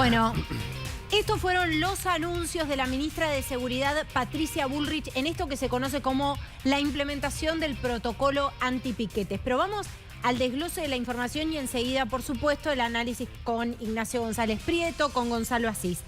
Bueno, estos fueron los anuncios de la ministra de Seguridad, Patricia Bullrich, en esto que se conoce como la implementación del protocolo antipiquetes. Pero vamos al desglose de la información y enseguida, por supuesto, el análisis con Ignacio González Prieto, con Gonzalo Asís.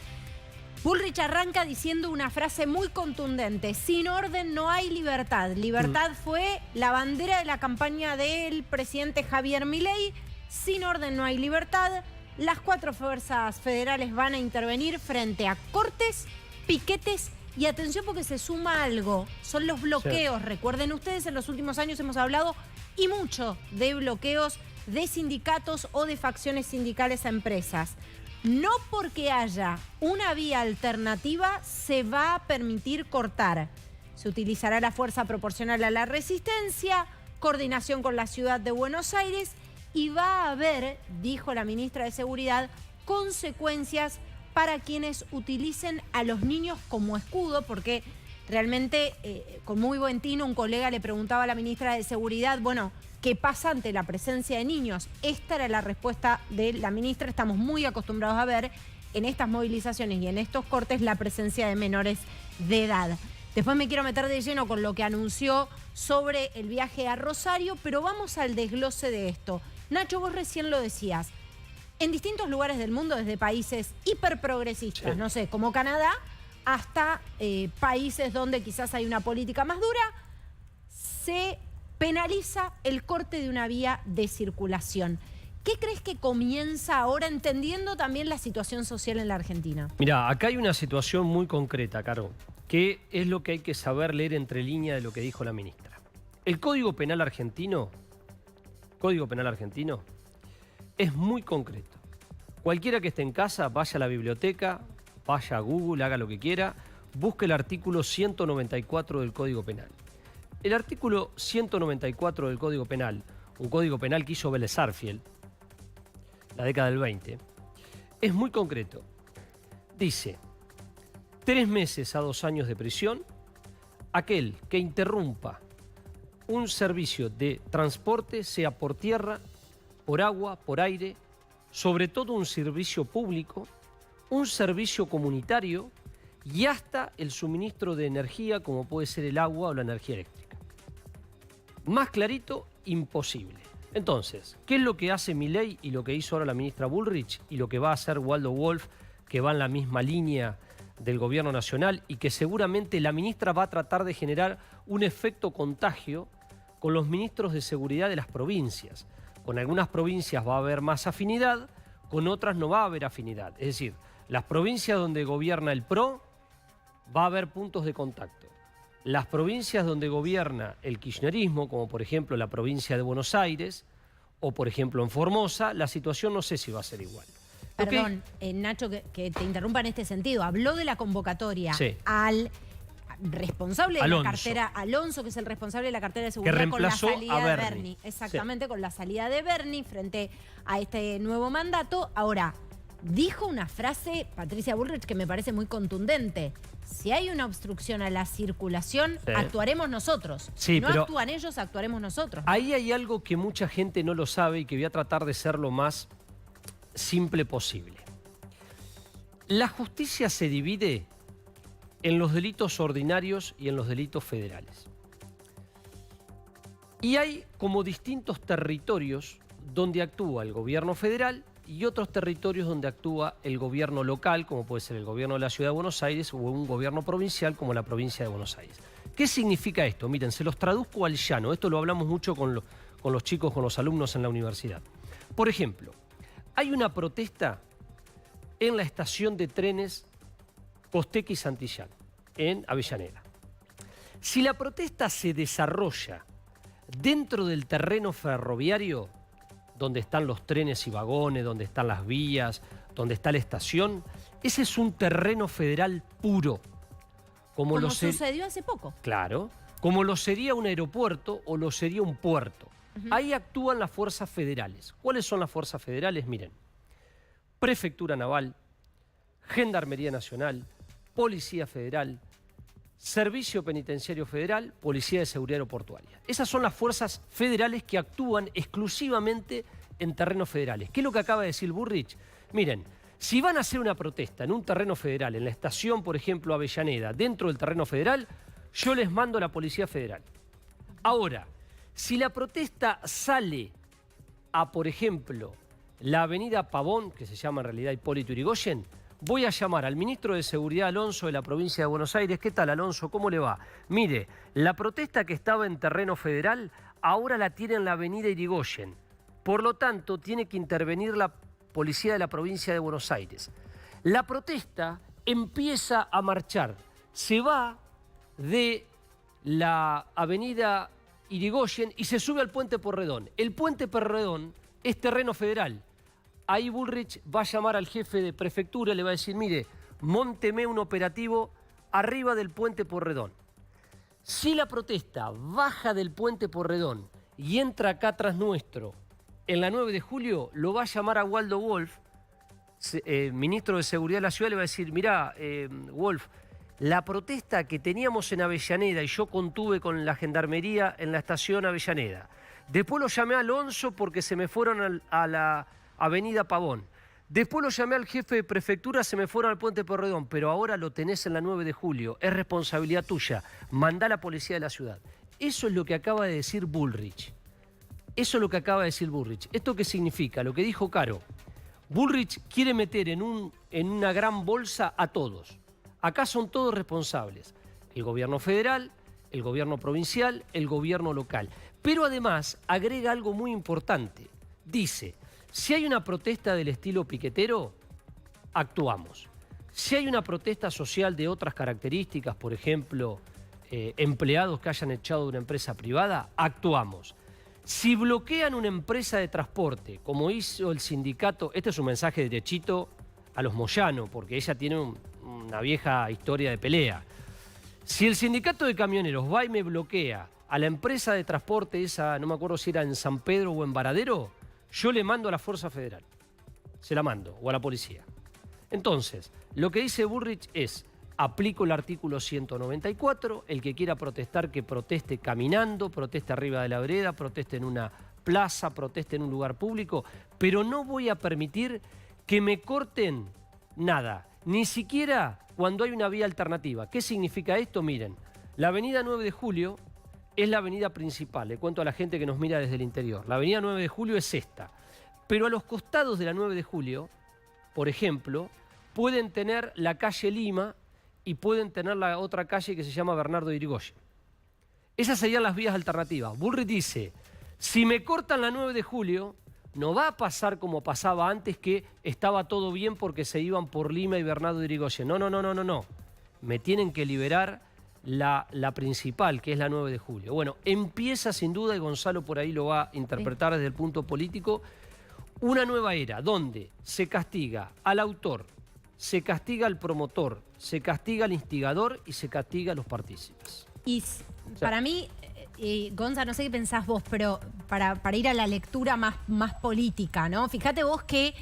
Bullrich arranca diciendo una frase muy contundente: sin orden no hay libertad. Libertad fue la bandera de la campaña del presidente Javier Milei. Sin orden no hay libertad. Las 4 fuerzas federales van a intervenir frente a cortes, piquetes y atención porque se suma algo, son los bloqueos. Sí. Recuerden ustedes, en los últimos años hemos hablado y mucho de bloqueos de sindicatos o de facciones sindicales a empresas. No porque haya una vía alternativa se va a permitir cortar. Se utilizará la fuerza proporcional a la resistencia, coordinación con la ciudad de Buenos Aires y va a haber, dijo la ministra de Seguridad, consecuencias para quienes utilicen a los niños como escudo, porque realmente, con muy buen tino, un colega le preguntaba a la ministra de Seguridad, bueno, ¿qué pasa ante la presencia de niños? Esta era la respuesta de la ministra. Estamos muy acostumbrados a ver en estas movilizaciones y en estos cortes la presencia de menores de edad. Después me quiero meter de lleno con lo que anunció sobre el viaje a Rosario, pero vamos al desglose de esto. Nacho, vos recién lo decías. En distintos lugares del mundo, desde países hiperprogresistas, sí, no sé, como Canadá, hasta países donde quizás hay una política más dura, se penaliza el corte de una vía de circulación. ¿Qué crees que comienza ahora, entendiendo también la situación social en la Argentina? Mirá, acá hay una situación muy concreta, Caro, que es lo que hay que saber leer entre líneas de lo que dijo la ministra. El Código Penal argentino es muy concreto. Cualquiera que esté en casa, vaya a la biblioteca, vaya a Google, haga lo que quiera, busque el artículo 194 del Código Penal. El artículo 194 del Código Penal, un Código Penal que hizo Vélez Sarsfield, la década del 20, es muy concreto. Dice: 3 meses a 2 años de prisión aquel que interrumpa un servicio de transporte, sea por tierra, por agua, por aire, sobre todo un servicio público, un servicio comunitario y hasta el suministro de energía, como puede ser el agua o la energía eléctrica. Más clarito, imposible. Entonces, ¿qué es lo que hace Milei y lo que hizo ahora la ministra Bullrich y lo que va a hacer Waldo Wolf, que va en la misma línea del gobierno nacional y que seguramente la ministra va a tratar de generar un efecto contagio con los ministros de seguridad de las provincias? Con algunas provincias va a haber más afinidad, con otras no va a haber afinidad. Es decir, las provincias donde gobierna el PRO va a haber puntos de contacto. Las provincias donde gobierna el kirchnerismo, como por ejemplo la provincia de Buenos Aires o por ejemplo en Formosa, la situación no sé si va a ser igual. Perdón, Nacho, que te interrumpa en este sentido. Habló de la convocatoria, sí, al responsable de la cartera, Alonso, que es el responsable de la cartera de seguridad, con la salida de Berni. Exactamente, sí, con la salida de Berni frente a este nuevo mandato. Ahora, dijo una frase, Patricia Bullrich, que me parece muy contundente: si hay una obstrucción a la circulación, sí, actuaremos nosotros. Sí, no actúan ellos, actuaremos nosotros. Ahí hay algo que mucha gente no lo sabe y que voy a tratar de ser lo más simple posible. La justicia se divide en los delitos ordinarios y en los delitos federales. Y hay como distintos territorios donde actúa el gobierno federal y otros territorios donde actúa el gobierno local, como puede ser el gobierno de la Ciudad de Buenos Aires o un gobierno provincial como la provincia de Buenos Aires. ¿Qué significa esto? Miren, se los traduzco al llano. Esto lo hablamos mucho con los chicos, con los alumnos en la universidad. Por ejemplo, hay una protesta en la estación de trenes Costequi y Santillán, en Avellaneda. Si la protesta se desarrolla dentro del terreno ferroviario, donde están los trenes y vagones, donde están las vías, donde está la estación, ese es un terreno federal puro. Como sucedió hace poco. Claro, como lo sería un aeropuerto o lo sería un puerto. Ahí actúan las fuerzas federales. ¿Cuáles son las fuerzas federales? Miren: Prefectura Naval, Gendarmería Nacional, Policía Federal, Servicio Penitenciario Federal, Policía de Seguridad Aeroportuaria. Esas son las fuerzas federales que actúan exclusivamente en terrenos federales. ¿Qué es lo que acaba de decir Bullrich? Miren, Si van a hacer una protesta en un terreno federal, en la estación, por ejemplo, Avellaneda, dentro del terreno federal, yo les mando a la Policía Federal. Ahora, si la protesta sale a, por ejemplo, la avenida Pavón, que se llama en realidad Hipólito Yrigoyen, voy a llamar al ministro de Seguridad, Alonso, de la provincia de Buenos Aires. ¿Qué tal, Alonso? ¿Cómo le va? Mire, la protesta que estaba en terreno federal, ahora la tiene en la avenida Yrigoyen. Por lo tanto, tiene que intervenir la policía de la provincia de Buenos Aires. La protesta empieza a marchar. Se va de la avenida Yrigoyen y se sube al puente Porredón. El puente Porredón es terreno federal. Ahí Bullrich va a llamar al jefe de prefectura y le va a decir, mire, mónteme un operativo arriba del puente Porredón. Si la protesta baja del puente Porredón y entra acá atrás nuestro, en la 9 de julio, lo va a llamar a Waldo Wolf, ministro de Seguridad de la ciudad, le va a decir, mirá, Wolf, la protesta que teníamos en Avellaneda y yo contuve con la gendarmería en la estación Avellaneda. Después lo llamé a Alonso porque se me fueron a la avenida Pavón. Después lo llamé al jefe de prefectura, se me fueron al puente Porredón, pero ahora lo tenés en la 9 de julio. Es responsabilidad tuya. Mandá a la policía de la ciudad. Eso es lo que acaba de decir Bullrich. Eso es lo que acaba de decir Bullrich. ¿Esto qué significa? Lo que dijo Caro. Bullrich quiere meter en una gran bolsa a todos. Acá son todos responsables. El gobierno federal, el gobierno provincial, el gobierno local. Pero además agrega algo muy importante. Dice, si hay una protesta del estilo piquetero, actuamos. Si hay una protesta social de otras características, por ejemplo, empleados que hayan echado de una empresa privada, actuamos. Si bloquean una empresa de transporte, como hizo el sindicato, este es un mensaje derechito a los Moyano, porque ella tiene una vieja historia de pelea. Si el sindicato de camioneros va y me bloquea a la empresa de transporte esa, no me acuerdo si era en San Pedro o en Varadero, yo le mando a la Fuerza Federal. Se la mando, o a la policía. Entonces, lo que dice Bullrich es, aplico el artículo 194, el que quiera protestar que proteste caminando, proteste arriba de la vereda, proteste en una plaza, proteste en un lugar público, pero no voy a permitir que me corten nada, ni siquiera cuando hay una vía alternativa. ¿Qué significa esto? Miren, la avenida 9 de Julio es la avenida principal, le cuento a la gente que nos mira desde el interior. La avenida 9 de Julio es esta, pero a los costados de la 9 de Julio, por ejemplo, pueden tener la calle Lima y pueden tener la otra calle que se llama Bernardo Irigoyen. Esas serían las vías alternativas. Bullrich dice, si me cortan la 9 de Julio, no va a pasar como pasaba antes, que estaba todo bien porque se iban por Lima y Bernardo Irigoyen. No. Me tienen que liberar la principal, que es la 9 de julio. Bueno, empieza sin duda, y Gonzalo por ahí lo va a interpretar desde el punto político, una nueva era donde se castiga al autor, se castiga al promotor, se castiga al instigador y se castiga a los partícipes. Y para mí, Gonza, no sé qué pensás vos, pero para ir a la lectura más política, ¿no? Fíjate vos que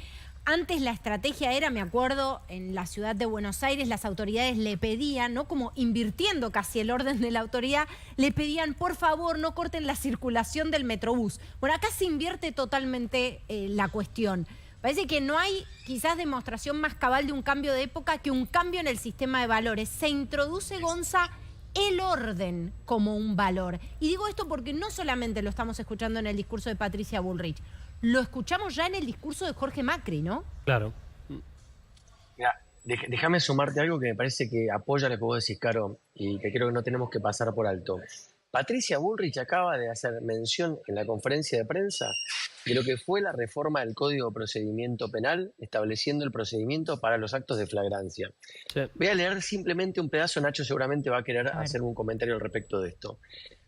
antes la estrategia era, me acuerdo, en la ciudad de Buenos Aires, las autoridades le pedían, ¿no? Como invirtiendo casi el orden de la autoridad, le pedían, por favor, no corten la circulación del Metrobús. Bueno, acá se invierte totalmente la cuestión. Parece que no hay quizás demostración más cabal de un cambio de época que un cambio en el sistema de valores. Se introduce, Gonza, el orden como un valor. Y digo esto porque no solamente lo estamos escuchando en el discurso de Patricia Bullrich, lo escuchamos ya en el discurso de Jorge Macri, ¿no? Claro. Mira, déjame sumarte algo que me parece que apoya lo que vos decís, Caro, y que creo que no tenemos que pasar por alto. Patricia Bullrich acaba de hacer mención en la conferencia de prensa de lo que fue la reforma del Código de Procedimiento Penal, estableciendo el procedimiento para los actos de flagrancia. Sí. Voy a leer simplemente un pedazo, Nacho seguramente va a querer hacer un comentario al respecto de esto.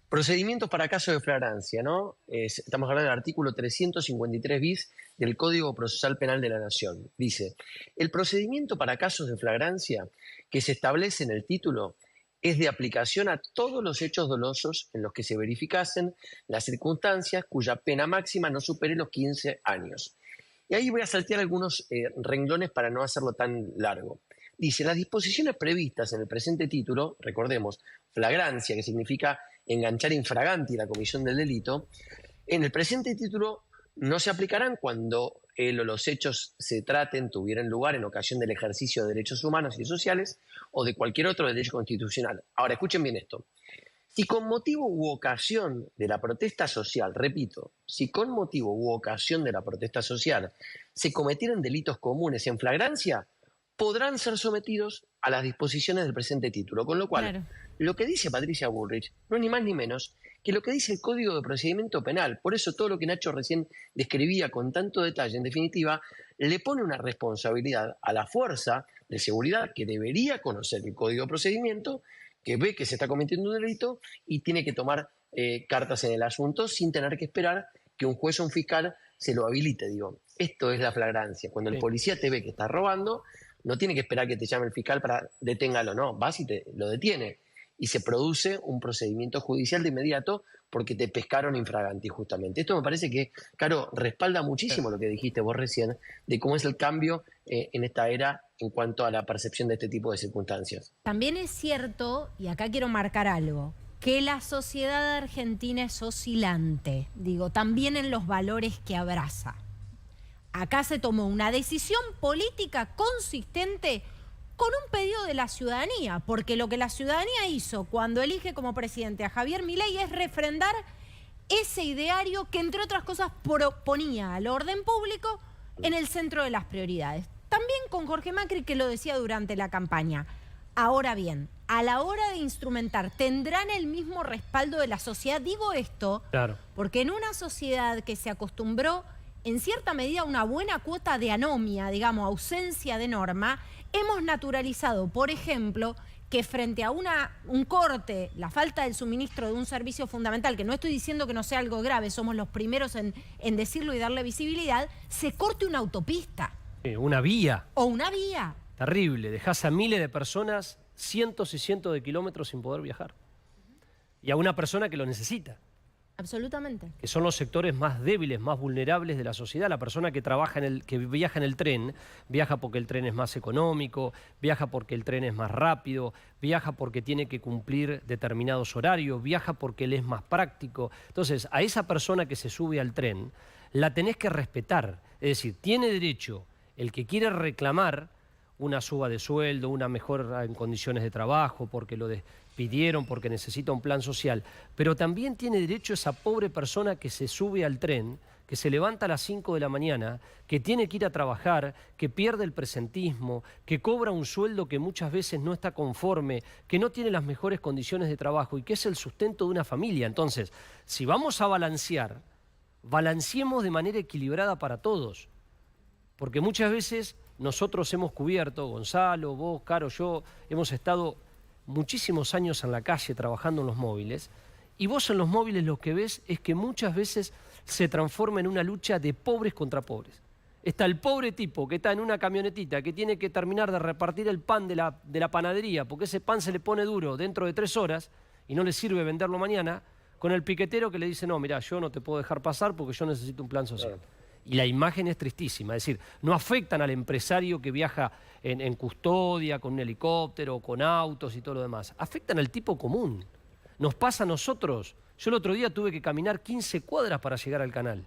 Procedimientos para casos de flagrancia, ¿no? Estamos hablando del artículo 353 bis del Código Procesal Penal de la Nación. Dice, el procedimiento para casos de flagrancia que se establece en el título es de aplicación a todos los hechos dolosos en los que se verificasen las circunstancias cuya pena máxima no supere los 15 años. Y ahí voy a saltear algunos renglones para no hacerlo tan largo. Dice, las disposiciones previstas en el presente título, recordemos, flagrancia, que significa enganchar infraganti la comisión del delito, en el presente título no se aplicarán cuando él o los hechos tuvieran lugar en ocasión del ejercicio de derechos humanos y sociales o de cualquier otro derecho constitucional. Ahora, escuchen bien esto. Si con motivo u ocasión de la protesta social, repito, si con motivo u ocasión de la protesta social se cometieran delitos comunes en flagrancia, podrán ser sometidos a las disposiciones del presente título. Con lo cual, Claro. lo que dice Patricia Bullrich no es ni más ni menos que lo que dice el Código de Procedimiento Penal. Por eso todo lo que Nacho recién describía con tanto detalle, en definitiva, le pone una responsabilidad a la fuerza de seguridad que debería conocer el Código de Procedimiento, que ve que se está cometiendo un delito y tiene que tomar cartas en el asunto sin tener que esperar que un juez o un fiscal se lo habilite. Digo, esto es la flagrancia. Cuando el Sí. policía te ve que estás robando, no tiene que esperar que te llame el fiscal para deténgalo, no, vas y te lo detiene. Y se produce un procedimiento judicial de inmediato porque te pescaron infraganti justamente. Esto me parece que, Caro, respalda muchísimo lo que dijiste vos recién de cómo es el cambio en esta era en cuanto a la percepción de este tipo de circunstancias. También es cierto, y acá quiero marcar algo, que la sociedad argentina es oscilante, digo, también en los valores que abraza. Acá se tomó una decisión política consistente con un pedido de la ciudadanía, porque lo que la ciudadanía hizo cuando elige como presidente a Javier Milei es refrendar ese ideario que, entre otras cosas, proponía al orden público en el centro de las prioridades. También con Jorge Macri, que lo decía durante la campaña. Ahora bien, a la hora de instrumentar, ¿tendrán el mismo respaldo de la sociedad? Digo esto Claro. porque en una sociedad que se acostumbró en cierta medida a una buena cuota de anomia, digamos, ausencia de norma, hemos naturalizado, por ejemplo, que frente a un corte, la falta del suministro de un servicio fundamental, que no estoy diciendo que no sea algo grave, somos los primeros en decirlo y darle visibilidad, se corte una autopista Una vía o una vía. terrible. Dejás a miles de personas cientos y cientos de kilómetros sin poder viajar. Y a una persona que lo necesita, Absolutamente. que son los sectores más débiles, más vulnerables de la sociedad. La persona que que viaja en el tren, viaja porque el tren es más económico, viaja porque el tren es más rápido, viaja porque tiene que cumplir determinados horarios, viaja porque él es más práctico. Entonces, a esa persona que se sube al tren, la tenés que respetar. Es decir, tiene derecho el que quiere reclamar una suba de sueldo, una mejora en condiciones de trabajo, porque lo despidieron, porque necesita un plan social, pero también tiene derecho esa pobre persona que se sube al tren, que se levanta a las 5 de la mañana, que tiene que ir a trabajar, que pierde el presentismo, que cobra un sueldo que muchas veces no está conforme, que no tiene las mejores condiciones de trabajo y que es el sustento de una familia. Entonces, si vamos a balancear, balanceemos de manera equilibrada para todos. Porque muchas veces nosotros hemos cubierto, Gonzalo, vos, Caro, yo, hemos estado muchísimos años en la calle trabajando en los móviles, y vos en los móviles lo que ves es que muchas veces se transforma en una lucha de pobres contra pobres. Está el pobre tipo que está en una camionetita que tiene que terminar de repartir el pan de la panadería porque ese pan se le pone duro dentro de 3 horas y no le sirve venderlo mañana, con el piquetero que le dice, no, mirá, yo no te puedo dejar pasar porque yo necesito un plan social. Y la imagen es tristísima, es decir, no afectan al empresario que viaja en custodia, con un helicóptero, con autos y todo lo demás. Afectan al tipo común. Nos pasa a nosotros. Yo el otro día tuve que caminar 15 cuadras para llegar al canal.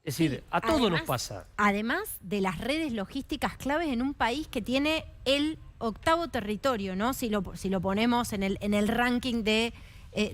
Es decir, a todos nos pasa. Además de las redes logísticas claves en un país que tiene el 8º territorio, ¿no? Si lo ponemos en el ranking de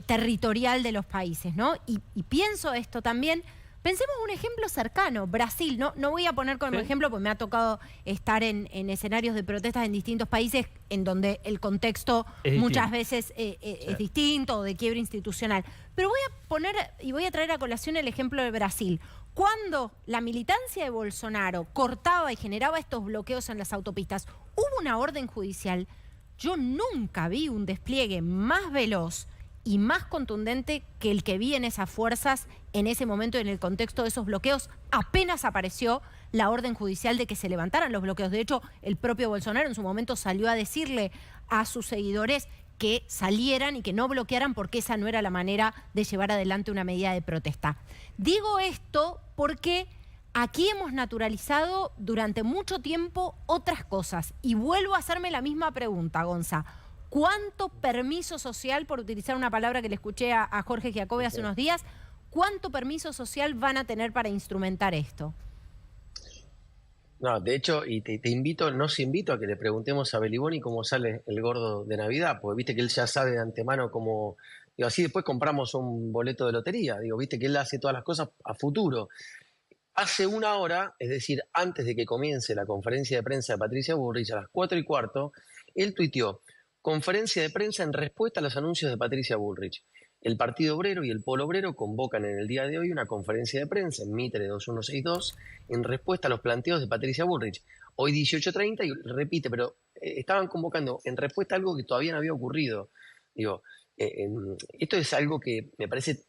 territorial de los países, ¿no? Y pienso esto también. Pensemos un ejemplo cercano, Brasil. No voy a poner como ejemplo porque me ha tocado estar en escenarios de protestas en distintos países en donde el contexto muchas veces es distinto o de quiebra institucional. Pero voy a poner y voy a traer a colación el ejemplo de Brasil. Cuando la militancia de Bolsonaro cortaba y generaba estos bloqueos en las autopistas, hubo una orden judicial. Yo nunca vi un despliegue más veloz y más contundente que el que vi en esas fuerzas en ese momento, en el contexto de esos bloqueos. Apenas apareció la orden judicial de que se levantaran los bloqueos. De hecho, el propio Bolsonaro en su momento salió a decirle a sus seguidores que salieran y que no bloquearan porque esa no era la manera de llevar adelante una medida de protesta. Digo esto porque aquí hemos naturalizado durante mucho tiempo otras cosas. Y vuelvo a hacerme la misma pregunta, Gonza. ¿Cuánto permiso social, por utilizar una palabra que le escuché a Jorge Giacobbe hace unos días, ¿Cuánto permiso social van a tener para instrumentar esto? No, de hecho, y te invito, nos invito a que le preguntemos a Beliboni cómo sale el gordo de Navidad, porque viste que él ya sabe de antemano cómo, digo, así después compramos un boleto de lotería, digo, viste que él hace todas las cosas a futuro. Hace una hora, es decir, antes de que comience la conferencia de prensa de Patricia Bullrich, a las 4:15, él tuiteó: conferencia de prensa en respuesta a los anuncios de Patricia Bullrich. El Partido Obrero y el Polo Obrero convocan en el día de hoy una conferencia de prensa en Mitre 2162 en respuesta a los planteos de Patricia Bullrich. Hoy 18:30 y repite, pero estaban convocando en respuesta a algo que todavía no había ocurrido. Digo, esto es algo que me parece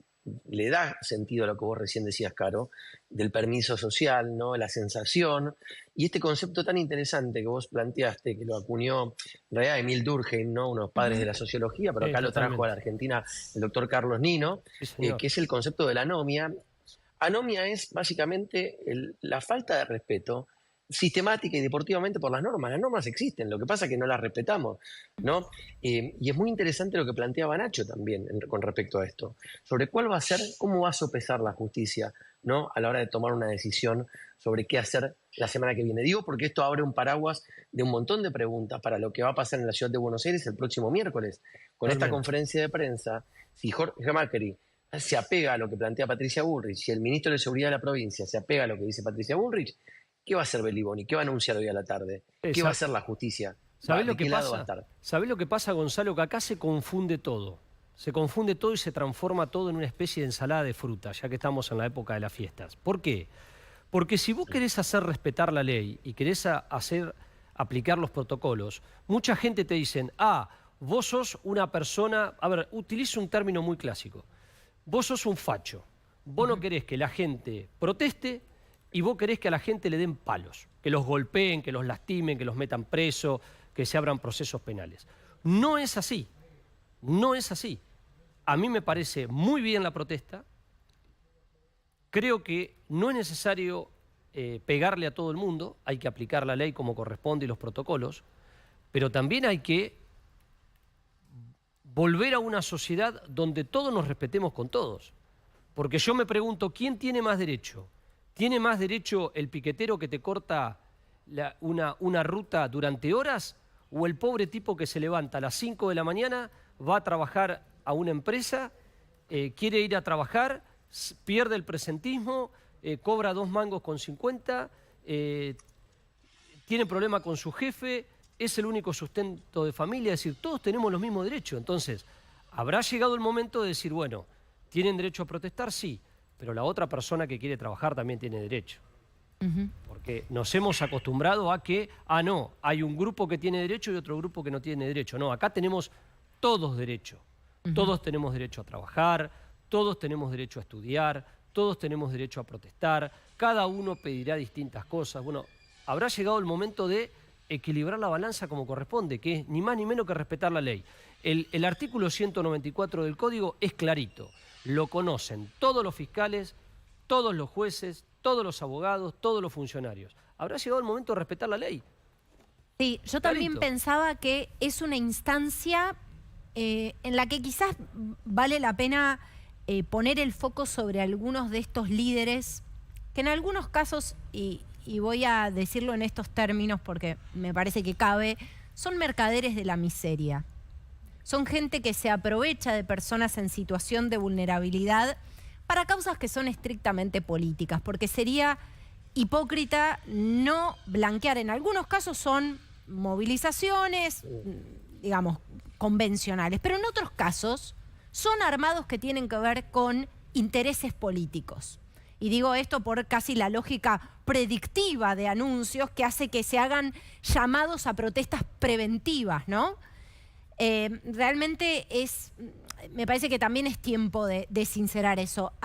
le da sentido a lo que vos recién decías, Caro, del permiso social, ¿no? La sensación, y este concepto tan interesante que vos planteaste, que lo acuñó en realidad Emil Durkheim, ¿no? Unos padres de la sociología, pero acá lo trajo a la Argentina el doctor Carlos Nino, que es el concepto de la anomia. Anomia es básicamente la falta de respeto sistemática y deportivamente por las normas. Las normas existen, lo que pasa es que no las respetamos, ¿no? Y es muy interesante lo que planteaba Nacho también con respecto a esto, sobre cuál va a ser, cómo va a sopesar la justicia, ¿no? A la hora de tomar una decisión sobre qué hacer la semana que viene. Digo porque esto abre un paraguas de un montón de preguntas para lo que va a pasar en la ciudad de Buenos Aires el próximo miércoles. Con esta conferencia de prensa, si Jorge Macri se apega a lo que plantea Patricia Bullrich, si el ministro de Seguridad de la provincia se apega a lo que dice Patricia Bullrich, ¿qué va a hacer Beliboni? ¿Qué va a anunciar hoy a la tarde? ¿Qué va a hacer la justicia? ¿Sabés lo que pasa? ¿Sabés lo que pasa, Gonzalo? Que acá se confunde todo. Se confunde todo y se transforma todo en una especie de ensalada de fruta, ya que estamos en la época de las fiestas. ¿Por qué? Porque si vos querés hacer respetar la ley y querés aplicar los protocolos, mucha gente te dice, vos sos una persona... A ver, utilizo un término muy clásico. Vos sos un facho. Vos no querés que la gente proteste y vos querés que a la gente le den palos, que los golpeen, que los lastimen, que los metan presos, que se abran procesos penales. No es así, no es así. A mí me parece muy bien la protesta, creo que no es necesario pegarle a todo el mundo, hay que aplicar la ley como corresponde y los protocolos, pero también hay que volver a una sociedad donde todos nos respetemos con todos. Porque yo me pregunto, ¿quién tiene más derecho? ¿Tiene más derecho el piquetero que te corta una ruta durante horas o el pobre tipo que se levanta a las 5 de la mañana, va a trabajar a una empresa, quiere ir a trabajar, pierde el presentismo, cobra 2 mangos con 50, tiene problema con su jefe, es el único sustento de familia? Es decir, todos tenemos los mismos derechos. Entonces, habrá llegado el momento de decir, bueno, ¿tienen derecho a protestar? Sí. Pero la otra persona que quiere trabajar también tiene derecho. Porque nos hemos acostumbrado a que, no, hay un grupo que tiene derecho y otro grupo que no tiene derecho. No, acá tenemos todos derecho. Todos tenemos derecho a trabajar, todos tenemos derecho a estudiar, todos tenemos derecho a protestar, cada uno pedirá distintas cosas. Bueno, habrá llegado el momento de equilibrar la balanza como corresponde, que es ni más ni menos que respetar la ley. El artículo 194 del Código es clarito. Lo conocen todos los fiscales, todos los jueces, todos los abogados, todos los funcionarios. Habrá llegado el momento de respetar la ley. Sí, yo también pensaba que es una instancia en la que quizás vale la pena poner el foco sobre algunos de estos líderes, que en algunos casos, y voy a decirlo en estos términos porque me parece que cabe, son mercaderes de la miseria. Son gente que se aprovecha de personas en situación de vulnerabilidad para causas que son estrictamente políticas, porque sería hipócrita no blanquear. En algunos casos son movilizaciones, digamos, convencionales, pero en otros casos son armados que tienen que ver con intereses políticos. Y digo esto por casi la lógica predictiva de anuncios que hace que se hagan llamados a protestas preventivas, ¿no? Realmente me parece que también es tiempo de sincerar eso.